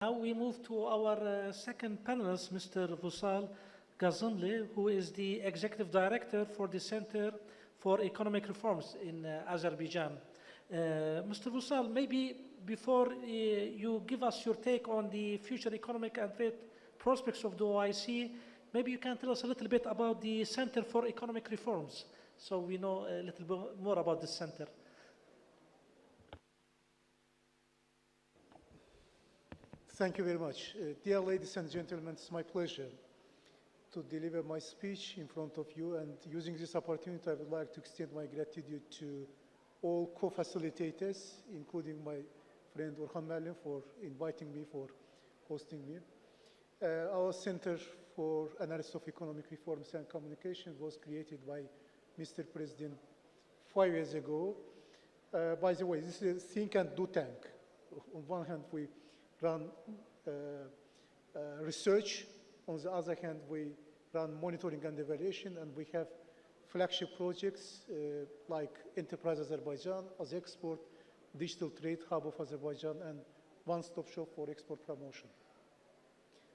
Now we move to our second panelist, Mr. Vüsal Qasımlı, who is the Executive Director for the Center for Economic Reforms in Azerbaijan. Mr. Vüsal, maybe before you give us your take on the future economic and trade prospects of the OIC, maybe you can tell us a little bit about the Center for Economic Reforms, so we know a little bit more about this center. Thank you very much. Dear ladies and gentlemen, it's my pleasure to deliver my speech in front of you, and using this opportunity, I would like to extend my gratitude to all co-facilitators, including my friend Orhan Merlin for inviting me, for hosting me. Our Center for Analysis of Economic Reforms and Communication was created by Mr. President 5 years ago. By the way, this is a think and do tank. On one hand, we run research. On the other hand, we run monitoring and evaluation, and we have flagship projects like Enterprise Azerbaijan, AzExport, Digital Trade Hub of Azerbaijan, and one-stop shop for export promotion.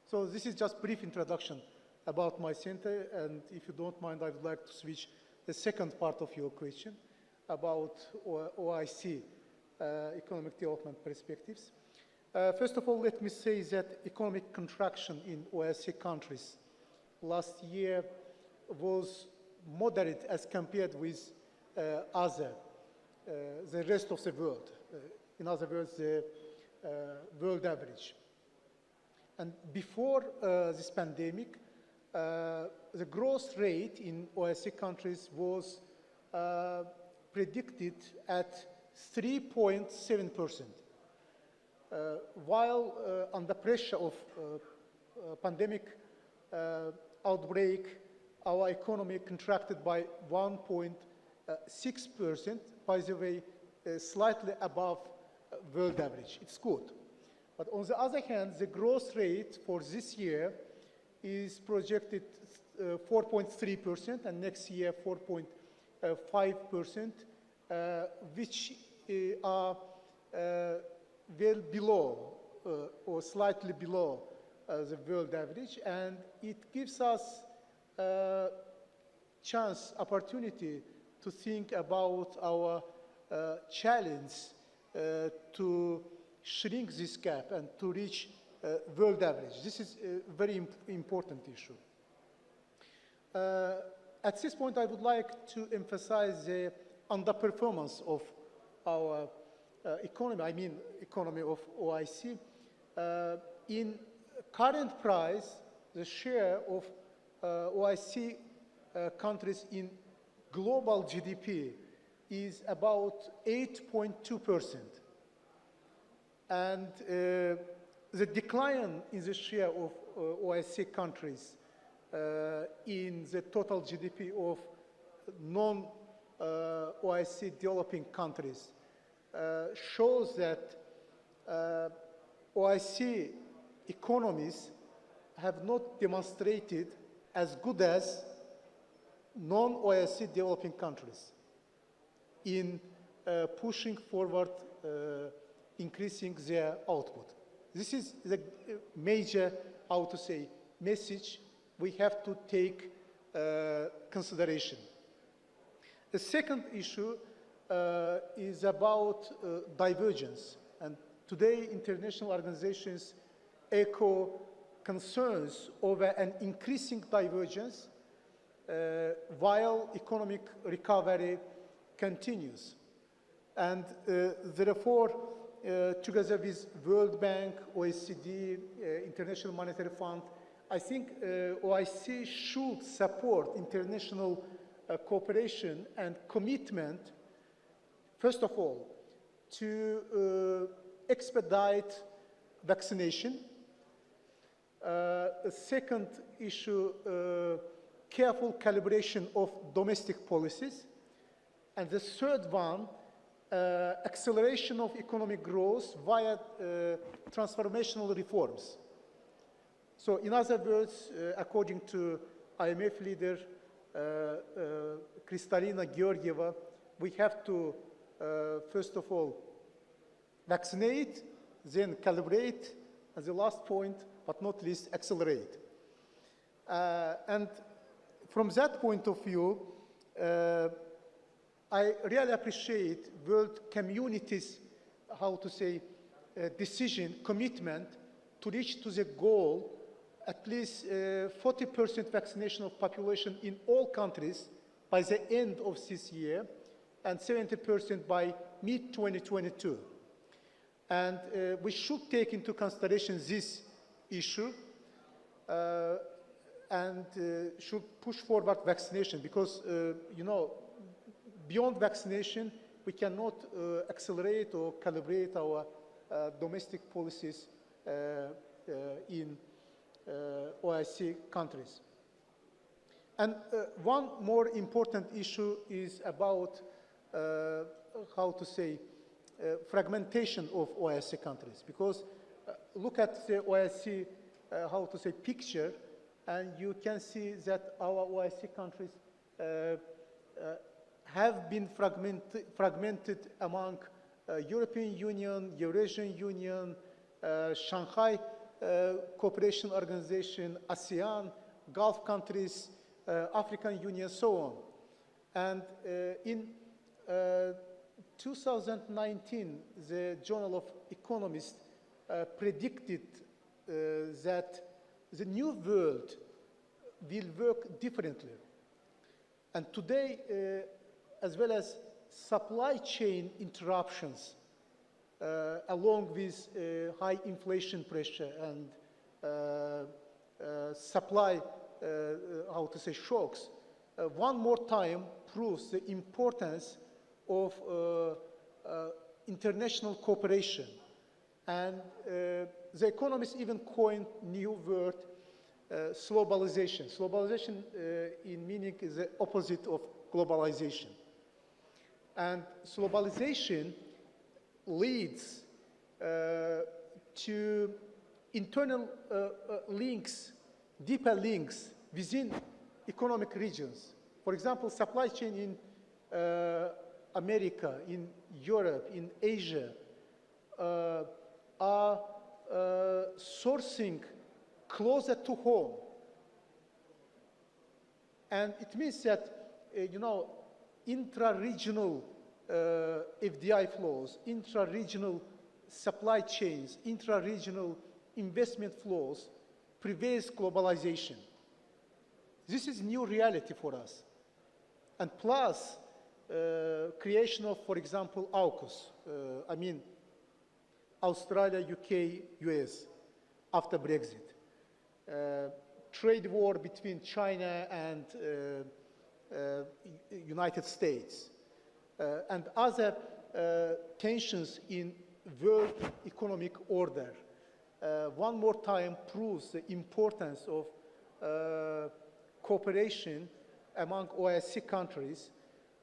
So this is just a brief introduction about my center, and if you don't mind, I would like to switch the second part of your question about OIC economic development perspectives. First of all, let me say that economic contraction in OIC countries last year was moderate as compared with the rest of the world. In other words, the world average. And before this pandemic, the growth rate in OIC countries was predicted at 3.7%. While under pressure of pandemic outbreak, our economy contracted by 1.6%, by the way, slightly above world average. It's good. But on the other hand, the growth rate for this year is projected 4.3%, and next year 4.5%, which are well below or slightly below the world average, and it gives us a chance, opportunity to think about our challenge to shrink this gap and to reach world average. This is a very important issue. At this point, I would like to emphasize the underperformance of our economy, I mean economy of OIC. In current price, the share of OIC countries in global GDP is about 8.2%. And the decline in the share of OIC countries in the total GDP of non-OIC developing countries shows that OIC economies have not demonstrated as good as non-OIC developing countries in pushing forward increasing their output. This is the major, how to say, message we have to take consideration. The second issue is about divergence. And today, international organizations echo concerns over an increasing divergence while economic recovery continues. And therefore, together with World Bank, OECD, International Monetary Fund, I think OIC should support international cooperation and commitment, first of all, to expedite vaccination. The second issue, careful calibration of domestic policies. And the third one, acceleration of economic growth via transformational reforms. So in other words, according to IMF leader Kristalina Georgieva, we have to, first of all, vaccinate, then calibrate, And the last point, but not least, accelerate. And from that point of view, I really appreciate world community's, how to say, decision, commitment to reach to the goal at least 40% vaccination of population in all countries by the end of this year and 70% by mid-2022. And we should take into consideration this issue and should push forward vaccination because, you know, beyond vaccination, we cannot accelerate or calibrate our domestic policies in OIC countries. And one more important issue is about, how to say, fragmentation of OIC countries. Because look at the OIC, how to say, picture, and you can see that our OIC countries have been fragmented among European Union, Eurasian Union, Shanghai Cooperation Organization, ASEAN, Gulf countries, African Union, so on. And in 2019, the Journal of Economists predicted that the new world will work differently. And today, as well as supply chain interruptions, along with high inflation pressure and supply, how to say, shocks, one more time proves the importance of international cooperation. And the economists even coined new word, globalization. Globalization in meaning is the opposite of globalization. And globalization leads to internal links, deeper links within economic regions. For example, supply chain in America, in Europe, in Asia are sourcing closer to home. And it means that, you know, intra-regional FDI flows, intra-regional supply chains, intra-regional investment flows prevails globalization. This is new reality for us. And plus, creation of, for example, AUKUS, I mean, Australia, UK, US, after Brexit. Trade war between China and United States. And other tensions in world economic order. One more time proves the importance of cooperation among OIC countries.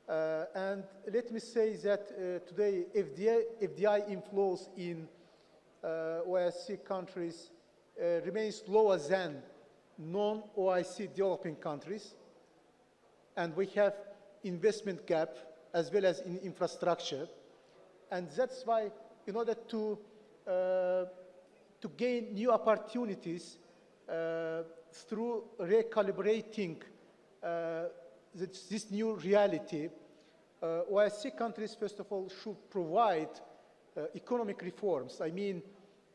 And let me say that today FDI inflows in OIC countries remains lower than non-OIC developing countries. And we have investment gap as well as in infrastructure. And that's why, in order to gain new opportunities through recalibrating this new reality, OIC countries, first of all, should provide economic reforms. I mean,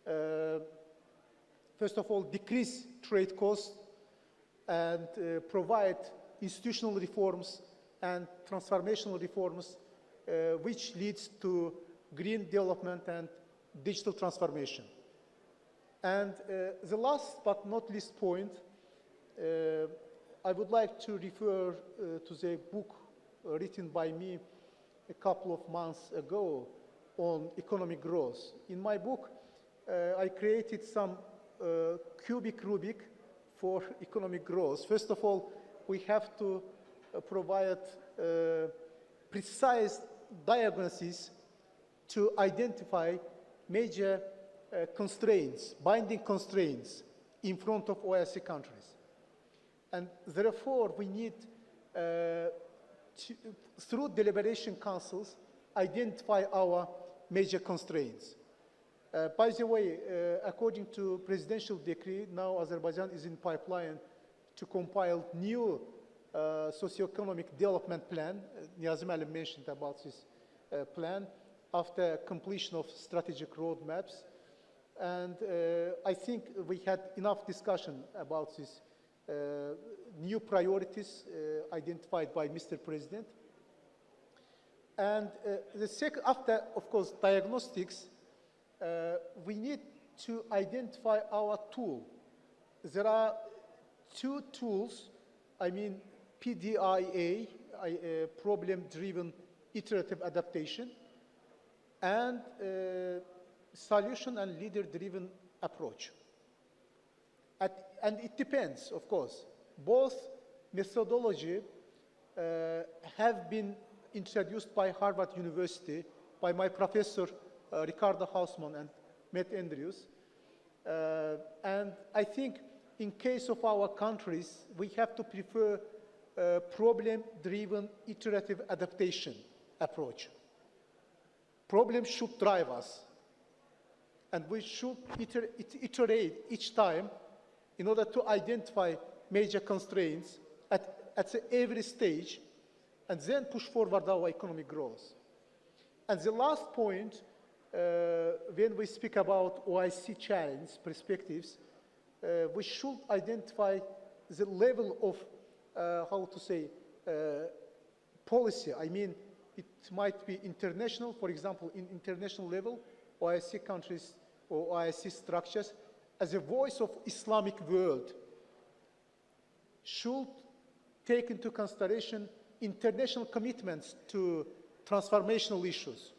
first of all, decrease trade costs and provide institutional reforms and transformational reforms, which leads to green development and digital transformation. And the last but not least point, I would like to refer to the book written by me a couple of months ago on economic growth. In my book, I created some cubic Rubik for economic growth. First of all, we have to provide precise diagnoses to identify major constraints, binding constraints in front of OIC countries. And therefore, we need, through deliberation councils, identify our major constraints. By the way, according to presidential decree, now Azerbaijan is in pipeline to compile new socioeconomic development plan. Niyazim Ali mentioned about this plan after completion of strategic roadmaps. And I think we had enough discussion about these new priorities identified by Mr. President. And the second, after, of course, diagnostics, we need to identify our tool. There are two tools, I mean PDIA, problem-driven iterative adaptation, and solution and leader-driven approach. And it depends, of course. Both methodology have been introduced by Harvard University, by my professor, Ricardo Hausmann and Matt Andrews. And I think in case of our countries, we have to prefer problem-driven iterative adaptation approach. Problems should drive us, and we should iterate each time in order to identify major constraints at every stage, and then push forward our economic growth. And the last point, when we speak about OIC challenge perspectives, we should identify the level of, how to say, policy. I mean, it might be international, for example, in international level, OIC countries or OIC structures, as a voice of Islamic world, should take into consideration international commitments to transformational issues.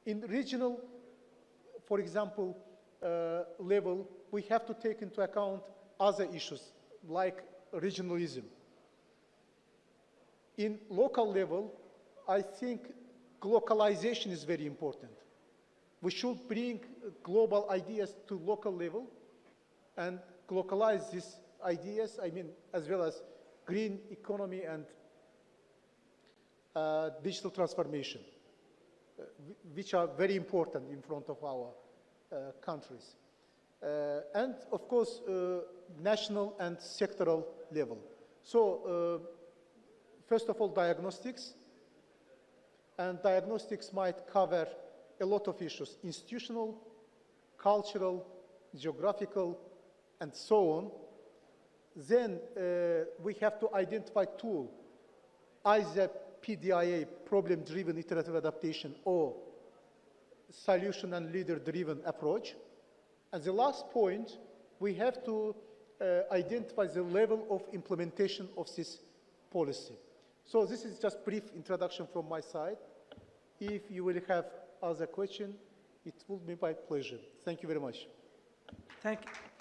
In regional, for example, level, we have to take into account other issues like regionalism. In local level, I think globalization is very important. We should bring global ideas to local level and localize these ideas, I mean, as well as green economy and digital transformation, which are very important in front of our countries. And of course, national and sectoral level. So, first of all, diagnostics. And diagnostics might cover a lot of issues: institutional, cultural, geographical, and so on. Then we have to identify tool, either PDIA, problem-driven iterative adaptation, or solution and leader-driven approach. And the last point, we have to identify the level of implementation of this policy. So this is just brief introduction from my side. If you will have other questions, it will be my pleasure. Thank you very much. Thank you.